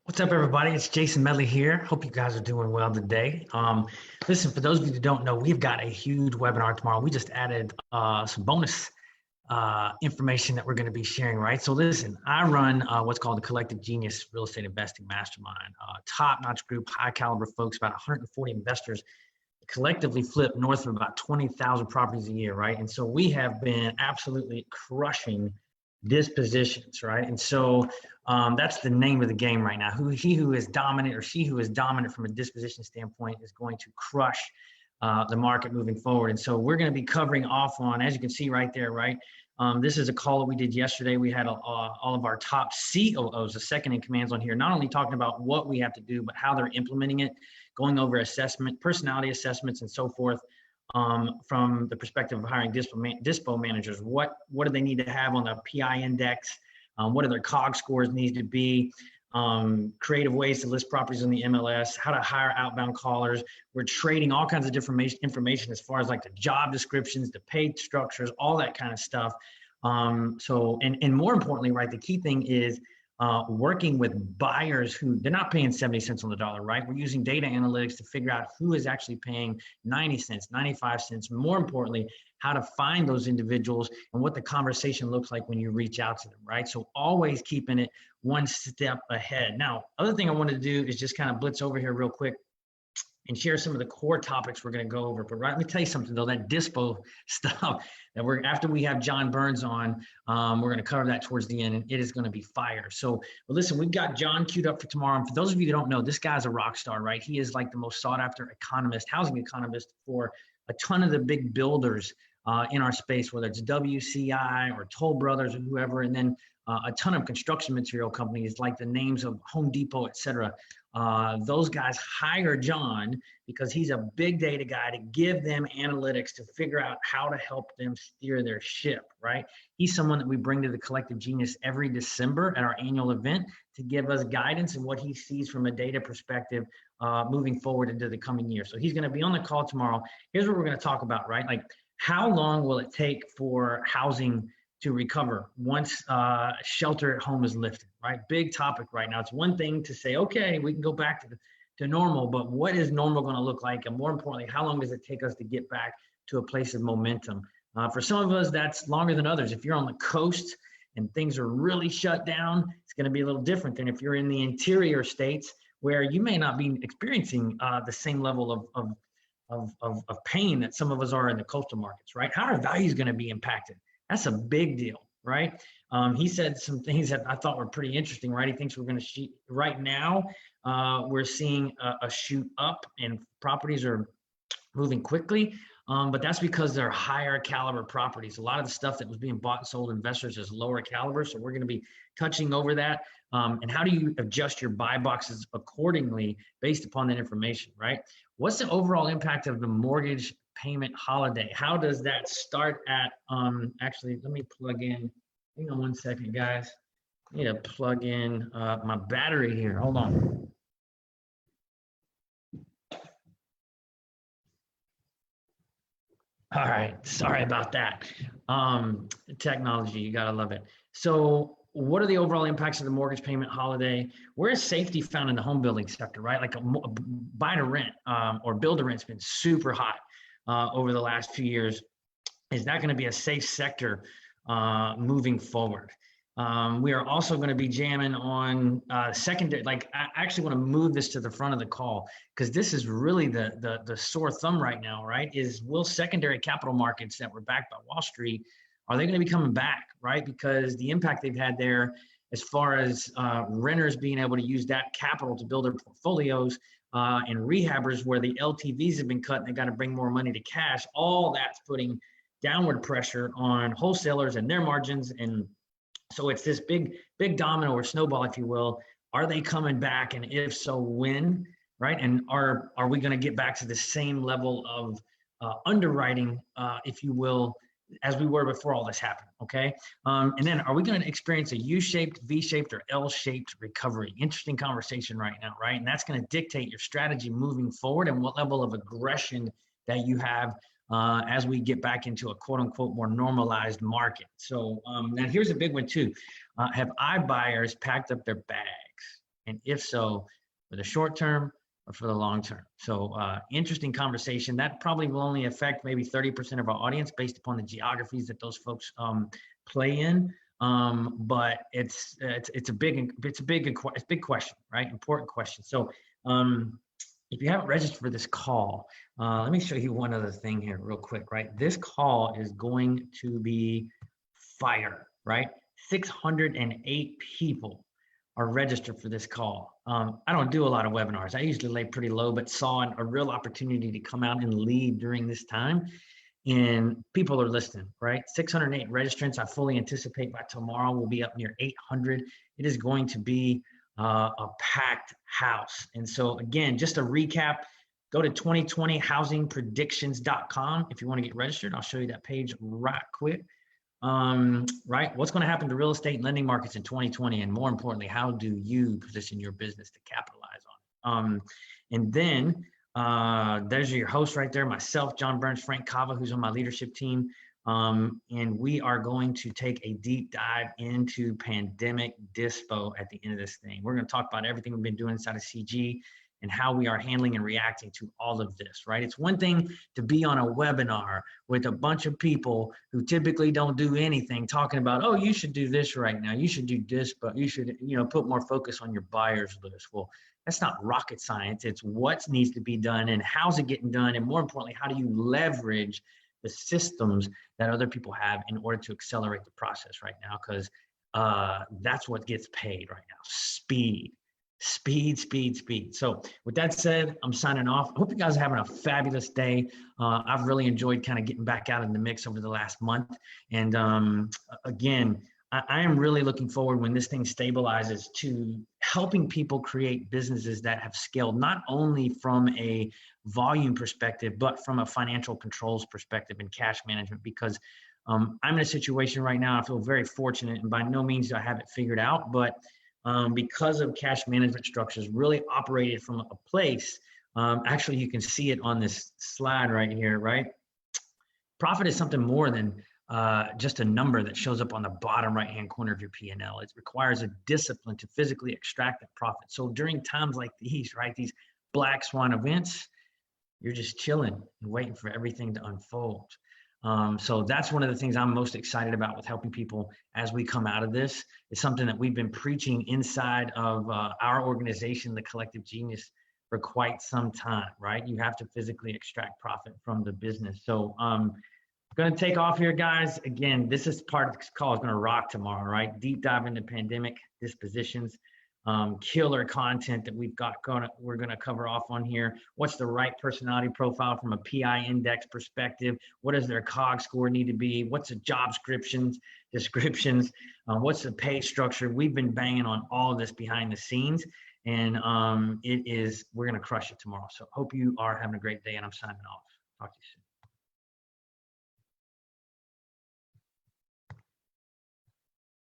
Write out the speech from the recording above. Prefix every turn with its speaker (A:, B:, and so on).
A: What's up, everybody? It's Jason Medley here. Hope you guys are doing well today. Listen, for those of you that don't know, we've got a huge webinar tomorrow. We just added some bonus information that we're going to be sharing, right? So listen, I run what's called the Collective Genius Real Estate Investing Mastermind. Top-notch group, high-caliber folks, about 140 investors collectively flip north of about 20,000 properties a year, right? And so we have been absolutely crushing dispositions, right? And so that's the name of the game right now. He who is dominant or she who is dominant from a disposition standpoint is going to crush the market moving forward. And so we're going to be covering off on, as you can see right there, right? This is a call that we did yesterday. We had all of our top COOs, the second in commands on here, not only talking about what we have to do, but how they're implementing it, going over assessment, personality assessments, and so forth. From the perspective of hiring dispo managers, what do they need to have on the PI index? What do their COG scores need to be? Creative ways to list properties on the MLS, how to hire outbound callers. We're trading all kinds of different information as far as like the job descriptions, the pay structures, all that kind of stuff. And more importantly, right, the key thing is working with buyers who they're not paying 70 cents on the dollar, right? We're using data analytics to figure out who is actually paying 90 cents, 95 cents. More importantly, how to find those individuals and what the conversation looks like when you reach out to them, right? So always keeping it one step ahead. Now, other thing I wanted to do is just kind of blitz over here real quick and share some of the core topics we're going to go over. But let me tell you something though, that dispo stuff that after we have John Burns on, we're going to cover that towards the end, and it is going to be fire. So, well, listen, we've got John queued up for tomorrow. And for those of you that don't know, this guy's a rock star, right? He is like the most sought after economist, housing economist for a ton of the big builders in our space, whether it's WCI or Toll Brothers or whoever, and then a ton of construction material companies like the names of Home Depot, et cetera. Those guys hire John because he's a big data guy to give them analytics to figure out how to help them steer their ship, right? He's someone that we bring to the Collective Genius every December at our annual event to give us guidance and what he sees from a data perspective moving forward into the coming year. So he's going to be on the call tomorrow. Here's what we're going to talk about, right? Like, how long will it take for housing to recover once shelter at home is lifted, right? Big topic right now. It's one thing to say, okay, we can go back to normal, but what is normal going to look like? And more importantly, how long does it take us to get back to a place of momentum? For some of us, that's longer than others. If you're on the coast and things are really shut down, it's going to be a little different than if you're in the interior states where you may not be experiencing the same level of pain that some of us are in the coastal markets, right? How are values going to be impacted? That's a big deal, right? He said some things that I thought were pretty interesting, right? He thinks we're going to right now, we're seeing a shoot up and properties are moving quickly, but that's because they're higher caliber properties. A lot of the stuff that was being bought and sold to investors is lower caliber, so we're going to be touching over that. And how do you adjust your buy boxes accordingly based upon that information, right? What's the overall impact of the mortgage payment holiday? How does that start at, actually, let me plug in, hang on one second, guys. I need to plug in my battery here. Hold on. All right, sorry about that. Technology, you gotta love it. So what are the overall impacts of the mortgage payment holiday? Where is safety found in the home building sector, right? Like a buy to rent or build to rent's been super hot over the last few years. Is that gonna be a safe sector moving forward? We are also going to be jamming on secondary. Like, I actually want to move this to the front of the call because this is really the sore thumb right now, right? Is will secondary capital markets that were backed by Wall Street, are they going to be coming back, right? Because the impact they've had there as far as renters being able to use that capital to build their portfolios and rehabbers where the LTVs have been cut and they got to bring more money to cash, all that's putting downward pressure on wholesalers and their margins. And so it's this big domino or snowball, if you will. Are they coming back? And if so, when, right? And are we going to get back to the same level of underwriting, if you will, as we were before all this happened, okay? And then are we going to experience a U-shaped, V-shaped, or L-shaped recovery? Interesting conversation right now, right? And that's going to dictate your strategy moving forward and what level of aggression that you have as we get back into a quote unquote more normalized market. So now here's a big one too. Have iBUYERS packed up their bags? And if so, for the short term or for the long term. So interesting conversation. That probably will only affect maybe 30% of our audience based upon the geographies that those folks play in. But it's a big question, right? Important question. So if you haven't registered for this call, let me show you one other thing here real quick, right? This call is going to be fire, right? 608 people are registered for this call. I don't do a lot of webinars. I usually lay pretty low, but saw a real opportunity to come out and lead during this time. And people are listening, right? 608 registrants. I fully anticipate by tomorrow we'll be up near 800. It is going to be a packed house. And so again, just a recap, go to 2020housingpredictions.com if you want to get registered. I'll show you that page right quick. Right, what's going to happen to real estate and lending markets in 2020, and more importantly, how do you position your business to capitalize on it? And then there's your host right there, myself, John Burns, Frank Cava, who's on my leadership team. And we are going to take a deep dive into pandemic dispo at the end of this thing. We're going to talk about everything we've been doing inside of CG and how we are handling and reacting to all of this, right? It's one thing to be on a webinar with a bunch of people who typically don't do anything talking about, oh, you should do this right now. You should do this, but you should, put more focus on your buyers list. Well, that's not rocket science. It's what needs to be done and how's it getting done. And more importantly, how do you leverage the systems that other people have in order to accelerate the process right now? Because that's what gets paid right now, speed. So with that said, I'm signing off. I hope you guys are having a fabulous day. I've really enjoyed kind of getting back out in the mix over the last month. And again, I am really looking forward when this thing stabilizes to helping people create businesses that have scaled not only from a volume perspective, but from a financial controls perspective and cash management, because I'm in a situation right now, I feel very fortunate, and by no means do I have it figured out, but because of cash management structures really operated from a place, actually you can see it on this slide right here, right? Profit is something more than just a number that shows up on the bottom right-hand corner of your P&L. It requires a discipline to physically extract that profit. So during times like these, right, these black swan events, you're just chilling and waiting for everything to unfold. So that's one of the things I'm most excited about with helping people as we come out of this. It's something that we've been preaching inside of our organization, the Collective Genius, for quite some time, right? You have to physically extract profit from the business. So I'm going to take off here, guys. Again, this is part of this call is going to rock tomorrow, right? Deep dive into pandemic dispositions. Killer content that we're going to cover off on here. What's the right personality profile from a PI index perspective? What does their COG score need to be? What's the job descriptions? What's the pay structure? We've been banging on all of this behind the scenes, and we're going to crush it tomorrow. So hope you are having a great day, and I'm signing off. Talk to you soon.